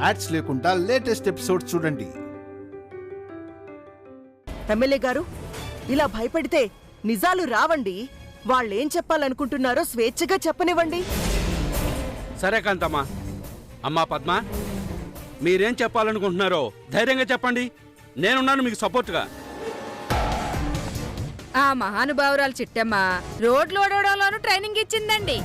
Ads లేకుండా latest episodes చూడండి. MLA గారు, ఇలా భయపడితే నిజాలు రావండి. వాళ్ళేం చెప్పాలనుకుంటున్నారో స్వేచ్ఛగా చెప్పనివ్వండి. సరే కాంతమ్మా. అమ్మా పద్మ, మీరేం చెప్పాలనుకుంటున్నారో ధైర్యంగా చెప్పండి. నేనున్నాను మీకు సపోర్ట్గా. ఆ మహానుభావురాలు చిట్టమ్మ రోడ్లు ఓడవడంలోనూ ట్రైనింగ్ ఇచ్చిందండి.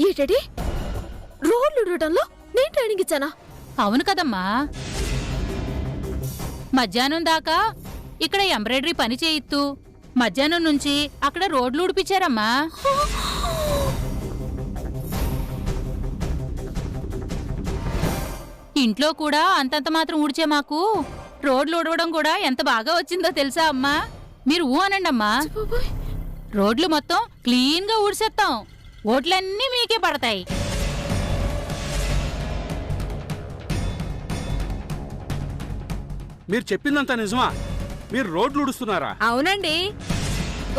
ఏటడి, రోడ్లు ఉడటంలో నేను ట్రైనింగ్ ఇచ్చానా? అవును కదమ్మా. మధ్యాహ్నం దాకా ఇక్కడ ఎంబ్రాయిడరీ పని చేయిత్తు, మధ్యాహ్నం నుంచి అక్కడ రోడ్లు ఉడిపించారమ్మా. ఇంట్లో కూడా అంతంత మాత్రం ఊడ్చే మాకు రోడ్లు ఉడవడం కూడా ఎంత బాగా వచ్చిందో తెలుసా అమ్మా? మీరు ఊ అనండి అమ్మా. రోడ్లు మొత్తం క్లీన్ గా ఊడ్చేస్తాం, ఓట్లన్నీ మీకే పడతాయి. మీరు చెప్పిందంతా నిజమా? మీరు రోడ్లు ఉడుస్తున్నారా? అవునండి.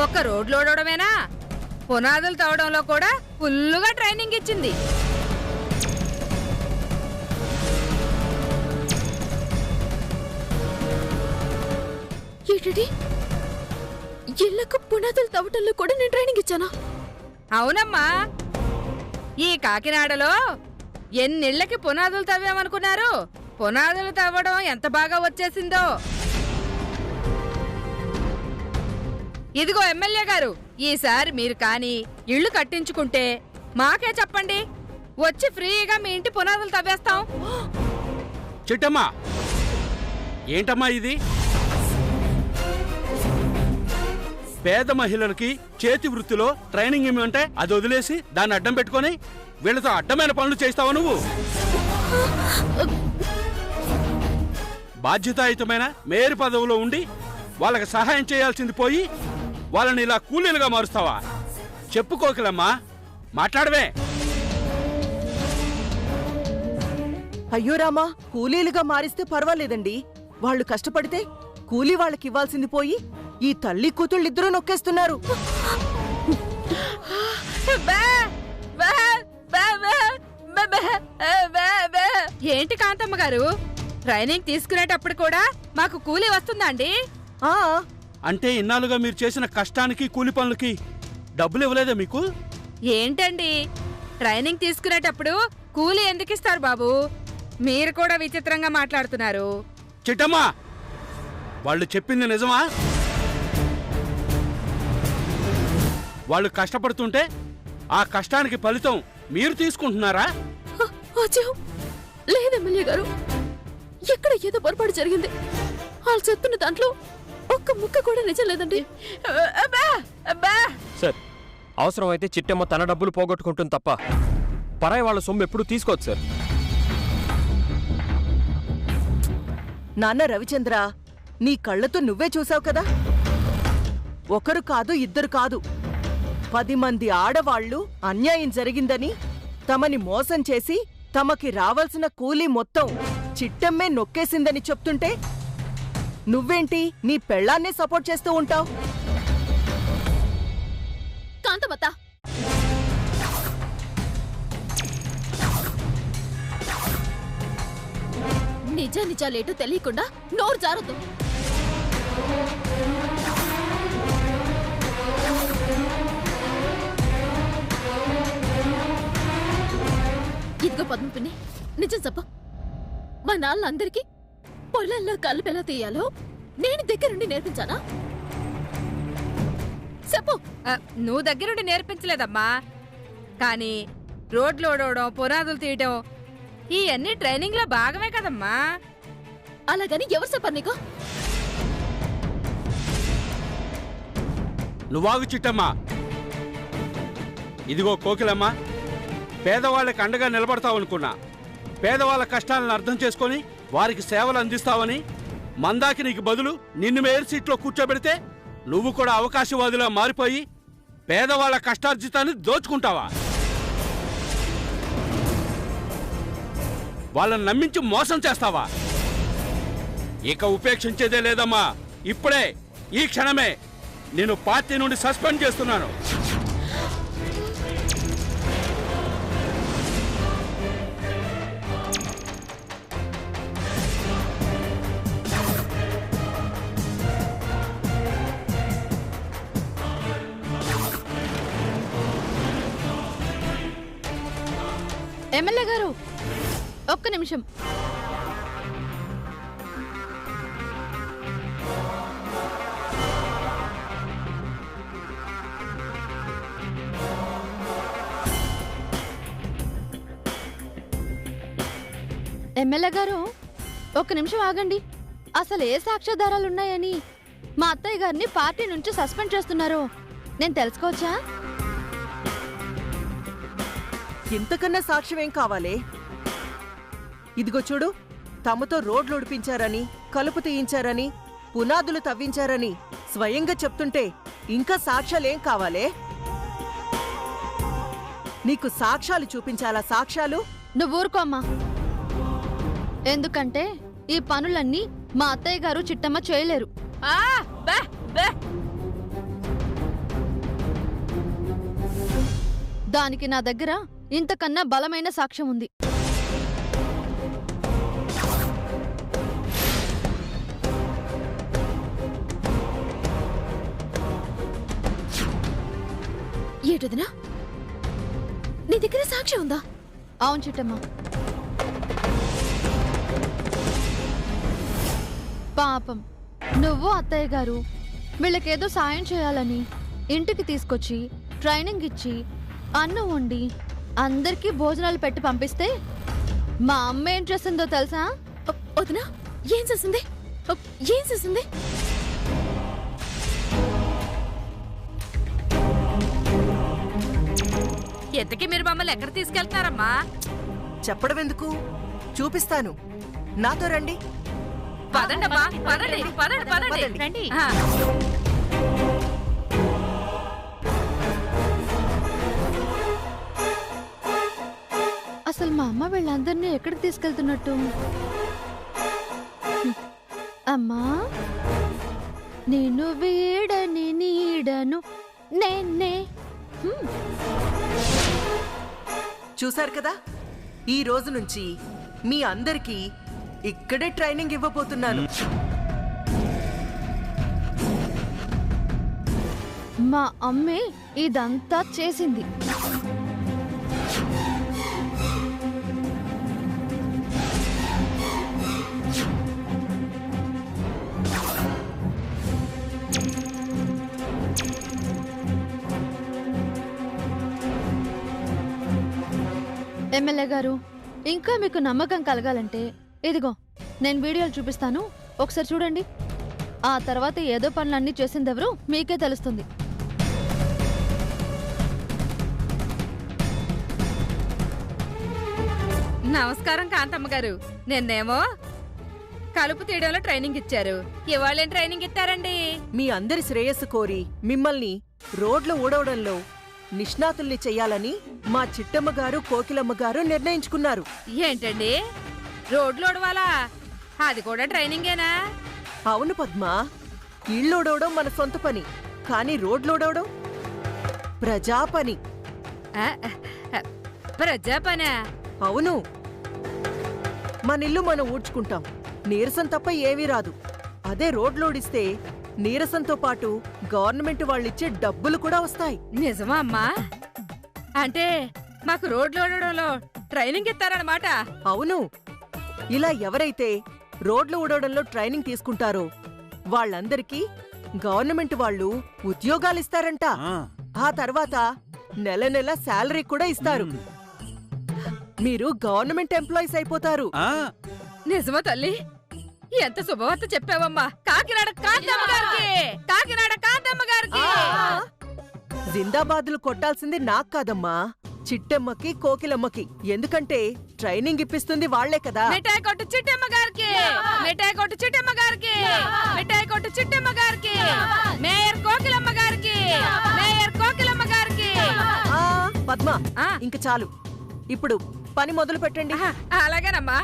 ఒక్క రోడ్లు ఓడవడమేనా, పునాదులు తవ్వడంలో కూడా ఫుల్లుగా ట్రైనింగ్ ఇచ్చింది. ఏటడి, ఇళ్లకు పునాదులు తవ్వటంలో కూడా నేను ట్రైనింగ్ ఇచ్చానా? అవునమ్మా. ఈ కాకినాడలో ఎన్నిళ్లకి పునాదులు తవ్వామనుకున్నారు? పునాదులు తవ్వడం ఎంత బాగా వచ్చేసిందో. ఇదిగో ఎమ్మెల్యే గారు, ఈసారి మీరు కాని ఇళ్లు కట్టించుకుంటే మాకే చెప్పండి, వచ్చి ఫ్రీగా మీ ఇంటి పునాదులు తవ్వేస్తాం. చిట్టమ్మా, ఏంటమ్మా ఇది? పేద మహిళలకి చేతి వృత్తిలో ట్రైనింగ్ ఇమ్మంటే అది వదిలేసి దాన్ని అడ్డం పెట్టుకొని వీళ్ళతో అడ్డమైన పనులు చేస్తావా నువ్వు? బాధ్యతాయుతమైన మేయర్ పదవిలో ఉండి వాళ్ళకి సహాయం చేయాల్సింది పోయి వాళ్ళని ఇలా కూలీలుగా మారుస్తావా? చెప్పుకోకలమ్మా, మాట్లాడవే. అయ్యో రామా, కూలీలుగా మారిస్తే పర్వాలేదండి. వాళ్ళు కష్టపడితే కూలీ వాళ్ళకి ఇవ్వాల్సింది పోయి ఈ తల్లి కూతుళ్ళిద్దరూ నొక్కేస్తున్నారు. ఏంటి కాంతమ్మ గారు, ట్రైనింగ్ తీసుకునేటప్పుడు కూడా మాకు కూలీ వస్తుందండి? అంటే ఇన్నాళ్ళుగా మీరు చేసిన కష్టానికి కూలి పనులకి డబ్బులు ఇవ్వలేదా మీకు? ఏంటండి, ట్రైనింగ్ తీసుకునేటప్పుడు కూలీ ఎందుకు ఇస్తారు బాబు? మీరు కూడా విచిత్రంగా మాట్లాడుతున్నారు. చిట్టమ్మా, వాళ్ళు చెప్పింది నిజమా? వాళ్ళు కష్టపడుతుంటే ఆ కష్టానికి ఫలితం మీరు తీసుకుంటున్నారా? లేదు ఎమ్మెల్యే గారు, ఎక్కడ ఏదో పొరపాటు జరిగింది. వాళ్ళు చెప్తున్న దాంట్లో ఒక్క ముక్క కూడా నిజం లేదండి. సార్, అవసరమైతే చిట్టమ్మ తన డబ్బులు పోగొట్టుకుంటుంది తప్ప పరాయి వాళ్ళ సొమ్ము ఎప్పుడు తీసుకోవచ్చు సార్. నాన్న రవిచంద్ర, నీ కళ్ళతో నువ్వే చూసావు కదా. ఒకరు కాదు, ఇద్దరు కాదు, 10 మంది ఆడవాళ్లు అన్యాయం జరిగిందని తమని మోసం చేసి తమకి రావాల్సిన కూలీ మొత్తం చిట్టమ్మే నొక్కేసిందని చెప్తుంటే నువ్వేంటి నీ పెళ్ళాన్నే సపోర్ట్ చేస్తూ ఉంటావు? కాంతమత్త, నిజాలేటో తెలియకుండా నోరు జారద్దు. ఇదిగో పద్మ పిన్ని, నిజం చెప్ప. మా నాన్నలందరికీ పొలంలో కలుపు ఎలా తీయాలో నేను దగ్గరుండి నేర్పించానా? చెప్పు. నువ్వు దగ్గరుండి నేర్పించలేదమ్మా, కానీ రోడ్లు ఓడవడం, పునాదులు తీయడం ఇవన్నీ ట్రైనింగ్ లో భాగమే కదమ్మా. అలాగని ఎవరు చెప్పారు నీకు? నువ్వాగు చిట్టమ్మా. ఇదిగో కోకిలమ్మా, పేదవాళ్ళకి అండగా నిలబడతావనుకున్నా. పేదవాళ్ళ కష్టాలను అర్థం చేసుకొని వారికి సేవలు అందిస్తావని మందాకి నీకు బదులు నిన్ను మేయర్ సీట్లో కూర్చోబెడితే నువ్వు కూడా అవకాశవాదిలా మారిపోయి పేదవాళ్ళ కష్టార్జితాన్ని దోచుకుంటావా? వాళ్ళని నమ్మించి మోసం చేస్తావా? ఇక ఉపేక్షించేదే లేదమ్మా. ఇప్పుడే, ఈ క్షణమే నేను పార్టీ నుండి సస్పెండ్ చేస్తున్నాను. ఎమ్మెల్యే గారు ఒక్క నిమిషం. ఎమ్మెల్యే గారు ఒక్క నిమిషం ఆగండి. అసలు ఏ సాక్ష్యాధారాలున్నాయని మా అత్తయ్య గారిని పార్టీ నుంచి సస్పెండ్ చేస్తున్నారో నేను తెలుసుకోవచ్చా? ఇంతకన్నా సాక్ష్యం ఏం కావాలే? ఇదిగో చూడు, తమతో రోడ్లు ఉడిపించారని, కలుపు తీయించారని, పునాదులు తవ్వించారని స్వయంగా చెప్తుంటే ఇంకా సాక్ష్యాలేం కావాలే? నీకు సాక్ష్యాలు చూపించాలా? సాక్ష్యాలు? నువ్వు ఊరుకో అమ్మా. ఎందుకంటే ఈ పనులన్నీ మా అత్తయ్య గారు చిట్టమ్మ చేయలేరు. దానికి నా దగ్గర ఇంతకన్నా బలమైన సాక్ష్యం ఉంది. ఏటదినా, నీ దగ్గర సాక్ష్యం ఉందా? అవును చిట్టమ్మ. పాపం నువ్వు అత్తయ్య గారు వీళ్ళకేదో సాయం చేయాలని ఇంటికి తీసుకొచ్చి ట్రైనింగ్ ఇచ్చి అన్నం వండి అందరికీ భోజనాలు పెట్టి పంపిస్తే మా అమ్మ ఏం చేస్తుందో తెలుసా? వదినా, ఏం చేసింది? ఏం చేసింది? ఎంతకీ మీరు మమ్మల్ని ఎక్కడ తీసుకెళ్తున్నారమ్మా? చెప్పడం ఎందుకు, చూపిస్తాను. నాతో రండి. పదండమ్మా, పదండి, పదండి, పదండి, రండి. అసలు మా అమ్మ వీళ్ళందరినీ ఎక్కడికి తీసుకెళ్తున్నట్టు? అమ్మా, నేను వీడని నీడను నేనే. చూశారు కదా, ఈ రోజు నుంచి మీ అందరికీ ఇక్కడే ట్రైనింగ్ ఇవ్వబోతున్నాను. మా అమ్మే ఇదంతా చేసింది. ఎమ్మెల్యే గారు, ఇంకా మీకు నమ్మకం కలగాలంటే ఇదిగో నేను వీడియోలు చూపిస్తాను, ఒకసారి చూడండి. ఆ తర్వాత ఏదో పనులన్నీ చేసిందెవరు మీకే తెలుస్తుంది. నమస్కారం కాంతమ్మ గారు. నిన్నేమో కలుపు తీయడంలో ట్రైనింగ్ ఇచ్చారు, ఇవాళేం ట్రైనింగ్ ఇస్తారండి? మీ అందరి శ్రేయస్సు కోరి మిమ్మల్ని రోడ్లు ఊడవడంలో నిష్ణాతుల్ని చెయ్యాలని మా చిట్టమ్మ గారు, కోకిలమ్మ గారు నిర్ణయించుకున్నారు. ఏంటండి, రోడ్లు ఓడవాలా? అది కూడా ట్రైనింగేనా? అవును పద్మ, ఇళ్ళోడవడం మన సొంత పని, కానీ రోడ్లోడవడం ప్రజా పని. ప్రజా పనా? అవును. మనిల్లు మనం ఊడ్చుకుంటాం, నీరసం తప్ప ఏమీ రాదు. అదే రోడ్లోడిస్తే నీరసంతో పాటు గవర్నమెంట్ వాళ్ళిచ్చే డబ్బులు కూడా వస్తాయి. నిజమా అమ్మా? అంటే మాకు రోడ్లు ఓడడంలో ట్రైనింగ్ ఇస్తారన్నమాట? అవును. ఇలా ఎవరైతే రోడ్లు ఊడవడంలో ట్రైనింగ్ తీసుకుంటారో వాళ్ళందరికీ గవర్నమెంట్ వాళ్ళు ఉద్యోగాలిస్తారంట. ఆ తర్వాత నెల నెల శాలరీ కూడా ఇస్తారు. మీరు గవర్నమెంట్ ఎంప్లాయీస్ అయిపోతారు. నిజమా తల్లి? ఎంత శుభవార్త చెప్పావమ్మా. కాకినాడ కాంతమ్మ గారికి, కాకినాడ కాంతమ్మ గారికి. జిందాబాదులు కొట్టాల్సింది నాకు కాదమ్మా, చిట్టమ్మకి, కోకిలమ్మకి. ఎందుకంటే ట్రైనింగ్ ఇప్పిస్తుంది వాళ్లే కదా. మిఠాయి కొట్టు చిట్టమ్మ గారికి, మిఠాయి కొట్టు చిట్టమ్మ గారికి, మిఠాయి కొట్టు చిట్టమ్మ గారికి, మేయర్ కోకిలమ్మ గారికి, మేయర్ కోకిలమ్మ గారికి. పద్మ, ఇంక చాలు, ఇప్పుడు పని మొదలు పెట్టండి. అలాగేనమ్మా.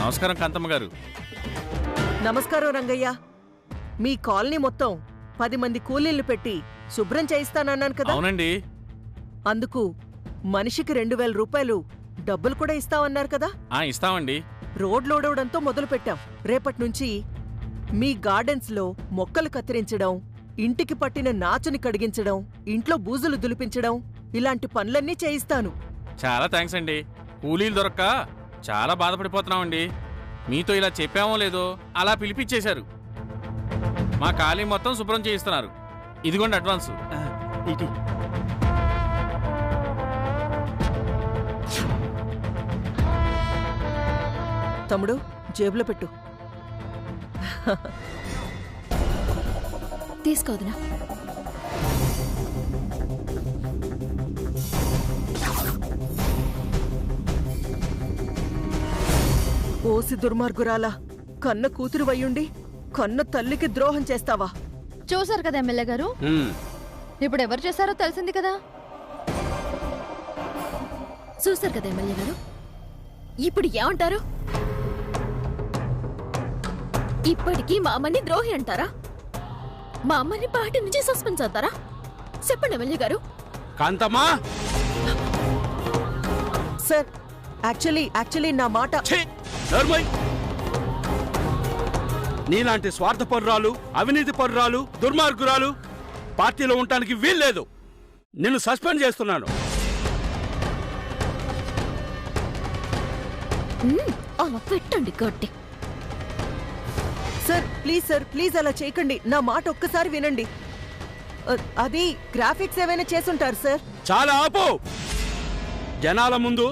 నమస్కారం కాంతమ్మ గారు. నమస్కారం రంగయ్య. మీ కాలనీ మొత్తం 10 మంది కూలీళ్లు పెట్టి శుభ్రం చేయిస్తానన్నాను కదా. అవునండి. అందుకు మనిషికి 2000 రూపాయలు డబ్బులు కూడా ఇస్తామన్నారు కదా. ఇస్తామండి. రోడ్లోడవడంతో మొదలు పెట్టాం. రేపటి నుంచి మీ గార్డెన్స్ లో మొక్కలు కత్తిరించడం, ఇంటికి పట్టిన నాచుని కడిగించడం, ఇంట్లో బూజులు దులిపించడం, ఇలాంటి పనులన్నీ చేయిస్తాను. చాలా థ్యాంక్స్ అండి. కూలీలు దొరక్క చాలా బాధపడిపోతున్నామండి. మీతో ఇలా చెప్పామో లేదో అలా పిలిపించేశారు. మా కాలనీ మొత్తం శుభ్రం చేయిస్తున్నారు. ఇదిగోండి అడ్వాన్స్. తమ్ముడు, జేబులో పెట్టు. తీసుకోదునా? ఓసి దుర్మార్గురాలా, కన్న కూతురు వయ్యుండి కన్న తల్లికి ద్రోహం చేస్తావా? చూసారు కదా ఎమ్మెల్యే గారు, ఇప్పుడు ఎవరు చేశారో తెలిసింది కదా. చూసారు కదా ఎమ్మెల్యే గారు, ఇప్పుడు ఏమంటారు? ఇప్పటికీ మా అమ్మని ద్రోహి అంటారా? మా అమ్మని పార్టీ నుంచి సస్పెండ్ చేస్తారా? చెప్పండి ఎమ్మెల్యే గారు. కాంతమ్మా, సార్, యాక్చువల్లీ నా మాట. నీలాంటి స్వార్థపరురాలు, అవినీతి పరురాలు, దుర్మార్గురాలు పార్టీలో ఉండటానికి వీల్లేదు. నిన్ను సస్పెండ్ చేస్తున్నాను. అలా పెట్టండి గట్టి. సార్ ప్లీజ్ అలా చేయకండి. నా మాట ఒక్కసారి వినండి. అది గ్రాఫిక్స్ ఏమైనా చేసుంటారు సార్. చాలా ఆపు. జనాల ముందు,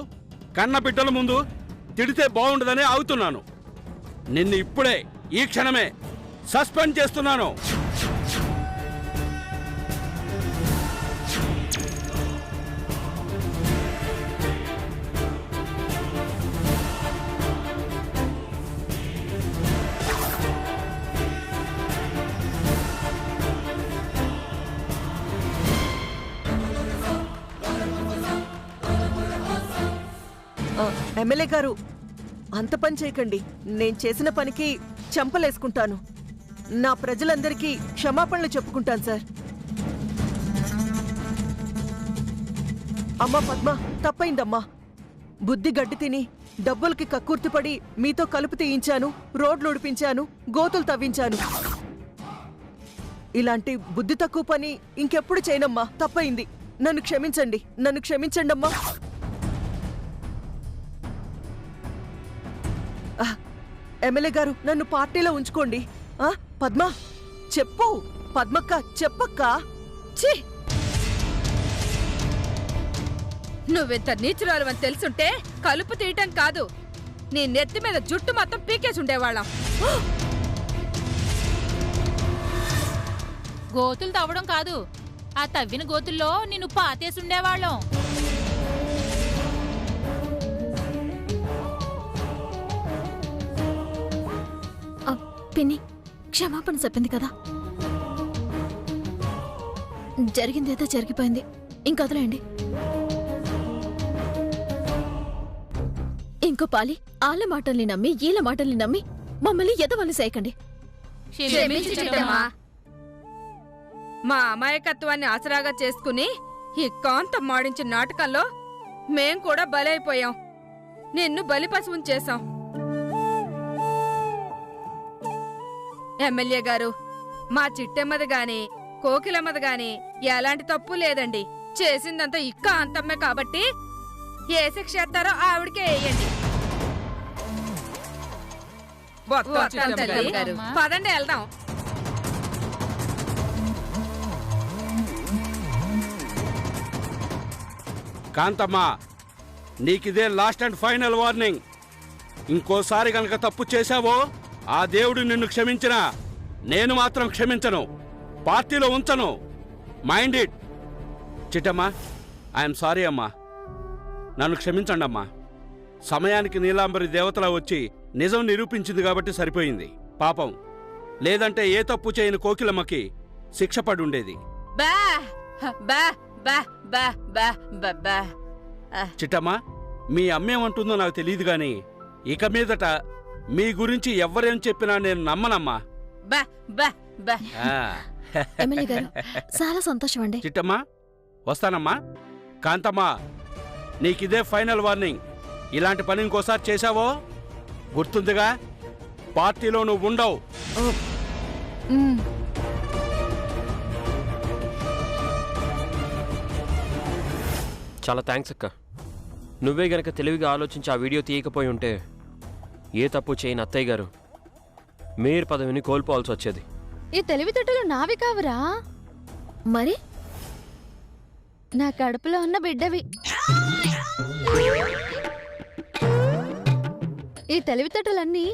కన్న బిడ్డల ముందు తిడితే బాగుండదని ఆగుతున్నాను. నిన్ను ఇప్పుడే, ఈ క్షణమే సస్పెండ్ చేస్తున్నాను. ఎమ్మెల్యే గారు, అంత పని చేయకండి. నేను చేసిన పనికి చెంపలేసుకుంటాను. నా ప్రజలందరికీ క్షమాపణలు చెప్పుకుంటాను సార్. అమ్మా పద్మ, తప్పైందమ్మా. బుద్ధి గడ్డి తిని డబ్బులకి కక్కుర్తిపడి మీతో కలుపు తీయించాను, రోడ్లు ఉడిపించాను, గోతులు తవ్వించాను. ఇలాంటి బుద్ధి తక్కువ పని ఇంకెప్పుడు చేయనమ్మా. తప్పైంది. నన్ను క్షమించండి అమ్మా. ఎమ్మెల్యే గారు, నన్ను పార్టీలో ఉంచుకోండి. పద్మ, చెప్పు. పద్మక్క, చెప్పక్క. నువ్వెంత నీచురాలు అని తెలుసుంటే కలుపు తీయటం కాదు, నీ నెత్తి మీద జుట్టు మొత్తం పీకేసి ఉండేవాళ్ళం. గోతులు తవ్వడం కాదు, ఆ తవ్విన గోతుల్లో నిన్ను పాతేసుండేవాళ్ళం. పిన్ని క్షమాపణ చెప్పింది కదా, జరిగిందేదో జరిగిపోయింది. ఇంకదలేండి. ఇంకో పాలి ఆళ్ళ మాటల్ని నమ్మి, ఈళ్ళ మాటల్ని నమ్మి మమ్మల్ని ఎదవలు చేయకండి. మా అమాయకత్వాన్ని ఆసరాగా చేసుకుని ఈ కాంతం మాడించిన నాటకంలో మేం కూడా బలైపోయాం. నిన్ను బలిపశువుని చేశాం. ఎమ్మెల్యే గారు, మా చిట్టెమ్మది గాని కోకిలమ్మది గాని ఎలాంటి తప్పు లేదండి. చేసిందంతా ఇక్క అంతమ్మే కాబట్టి ఏ శిక్ష చేస్తారో ఆవిడకే వేయండి. పదండి వెళ్దాం. కాంతమ్మా, నీకిదే లాస్ట్ అండ్ ఫైనల్ వార్నింగ్. ఇంకోసారి గనక తప్పు చేశావో ఆ దేవుడు నిన్ను క్షమించినా నేను మాత్రం క్షమించను, పార్టీలో ఉంచను. Mind it. చిట్టమ్మా, ఐఎమ్ సారీ అమ్మా. నన్ను క్షమించండి అమ్మా. సమయానికి నీలాంబరి దేవతలా వచ్చి నిజం నిరూపించింది కాబట్టి సరిపోయింది. పాపం, లేదంటే ఏ తప్పు చేయని కోకిలమ్మకి శిక్ష పడుండేది. చిట్టమ్మా, మీ అమ్మేమంటుందో నాకు తెలియదు గాని ఇక మీదట మీ గురించి ఎవ్వరేం చెప్పినా నేను నమ్మనమ్మా. బా బా బా ఆ. ఎమ్మెల్యే గారు చాలా సంతోషం అండి. చిట్టమ్మా వస్తానమ్మా. కాంతమ్మా నీకిదే ఫైనల్ వార్నింగ్. ఇలాంటి పని ఇంకోసారి చేశావో గుర్తుందిగా, పార్టీలో నువ్వు ఉండవు. చాలా థ్యాంక్స్ అక్క. నువ్వే గనక తెలివిగా ఆలోచించి ఆ వీడియో తీయకపోయి ఉంటే ఏ తప్పు చేయని అత్తయ్య గారు మేయర్ పదవిని కోల్పోవాల్సి వచ్చేది. ఈ తెలివితేటలు నావి కావురా, మరి నా కడుపులో ఉన్న బిడ్డవి. ఈ తెలివితేటలన్నీ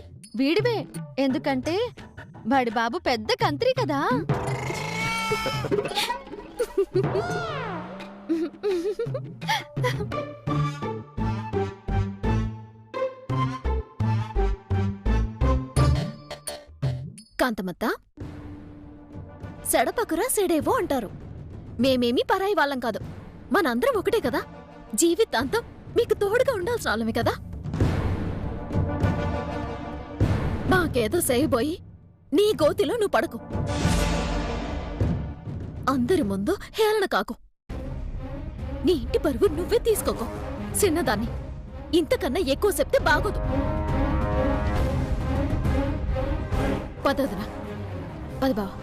వీడివే, ఎందుకంటే వాడి బాబు పెద్ద కంత్రి కదా. కాంతమత్త, సెడపకురా సెడేవో అంటారు. మేమేమీ పరాయి వాళ్ళం కాదు, మనందరం ఒకటే కదా. జీవితాంతం మీకు తోడుగా ఉండాల్సిన వాళ్ళమే కదా. మాకేదో చేయబోయి నీ గోతిలో నువ్వు పడకు. అందరి ముందు హేళన కాకు. నీ ఇంటి పరువు నువ్వే తీసుకోకు. చిన్నదాన్ని ఇంతకన్నా ఎక్కువ చెప్తే బాగోదు. పదదురా, పద బావా.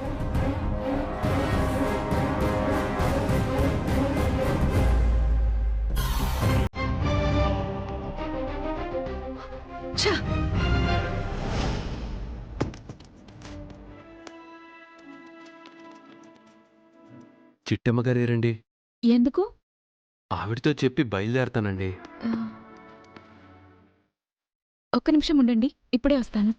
చిట్టమ్మ గారేరండి? ఎందుకు? ఆవిడతో చెప్పి బయలుదేరతానండి. ఒక్క నిమిషం ఉండండి, ఇప్పుడే వస్తాను.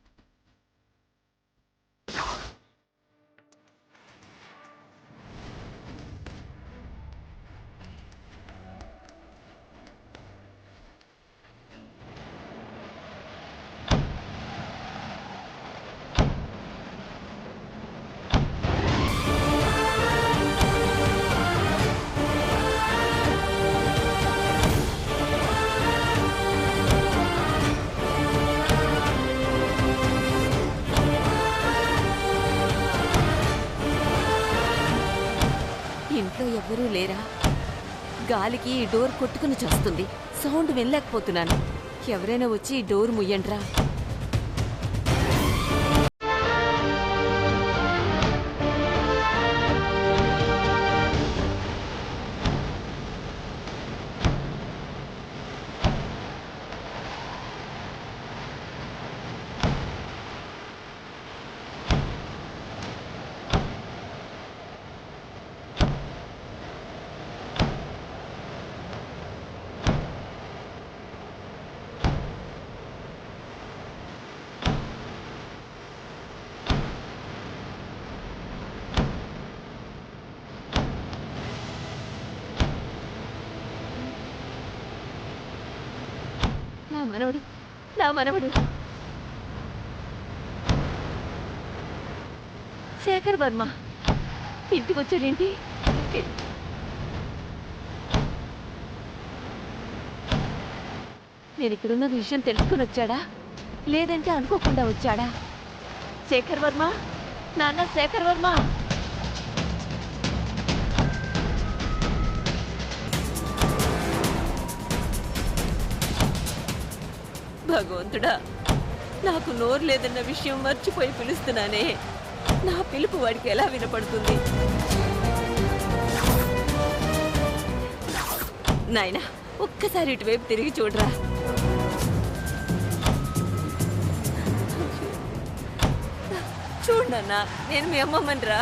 ఇంట్లో ఎవ్వరూ లేరా? గాలికి ఈ డోర్ కొట్టుకుని చేస్తుంది. సౌండ్ వినలేకపోతున్నాను. ఎవరైనా వచ్చి ఈ డోర్ ముయ్యండ్రా. నా మనవడు శేఖర్ వర్మ ఇంటికి వచ్చాడేంటి? నేను ఇక్కడున్న విషయం తెలుసుకుని వచ్చాడా, లేదంటే అనుకోకుండా వచ్చాడా? శేఖర్ వర్మ, నాన్న శేఖర్ వర్మ. భగవంతుడా, నాకు నోరు లేదన్న విషయం మర్చిపోయి పిలుస్తున్నానే. నా పిలుపు వాడికి ఎలా వినపడుతుంది? నాయనా, ఒక్కసారి ఇటువైపు తిరిగి చూడరా. చూడన్నా, నేను మీ అమ్మమ్మని రా.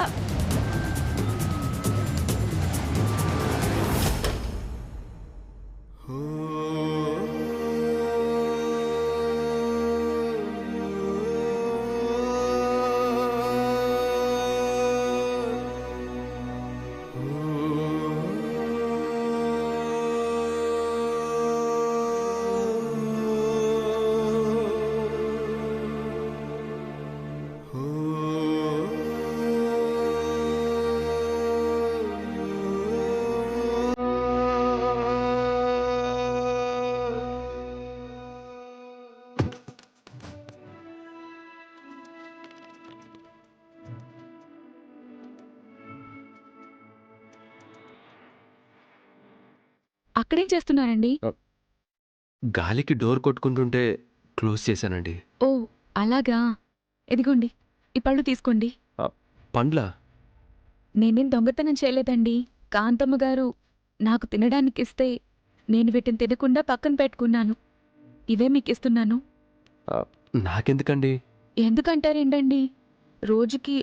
అక్కడేం చేస్తున్నారండి? గాలికి డోర్ కొట్టుకుంటుంటే క్లోజ్ చేశానండి. ఓ అలాగా. ఇదిగోండి, ఈ పళ్ళు తీసుకోండి. పండ్లా? నేనేం దొంగతనం చేయలేదండి. కాంతమ్మ గారు నాకు తినడానికి ఇస్తే నేను వీటిని తినకుండా పక్కన పెట్టుకున్నాను. ఇవే మీకు ఇస్తున్నాను. నాకెందుకండి? ఎందుకంటారేంటండి? రోజుకి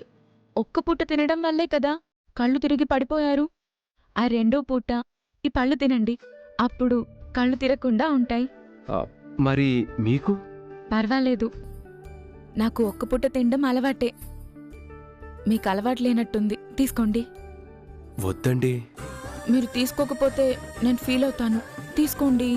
ఒక్క పూట తినడం వల్లే కదా కళ్ళు తిరిగి పడిపోయారు. ఆ రెండో పూట ఈ పళ్ళు తినండి, అప్పుడు కళ్ళు తిరగకుండా ఉంటాయి. మరి మీకు? పర్వాలేదు, నాకు ఒక్క పూట తినడం అలవాటే. మీకు అలవాటు లేనట్టుంది. తీసుకోండి. వద్దండి. మీరు తీసుకోకపోతే నేను ఫీల్ అవుతాను. తీసుకోండి.